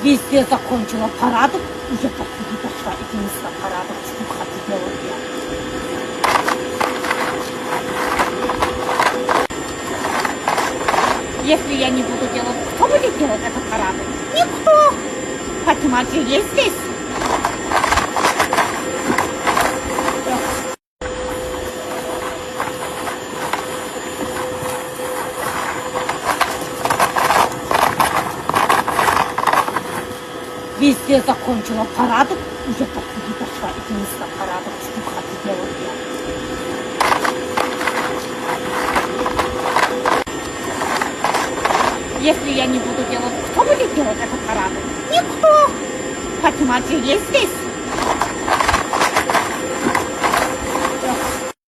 Везде закончила парады, и я так не дошла, и несла парады, что хаты делала я. Если я не буду делать, кто будет делать этот парады? Никто! Фатима же есть здесь. Везде закончила парады, и я так не дошла, и несла парады, что хаты делала я. Если я не буду делать, кто будет делать этот парад? Никто! Фатима же есть здесь.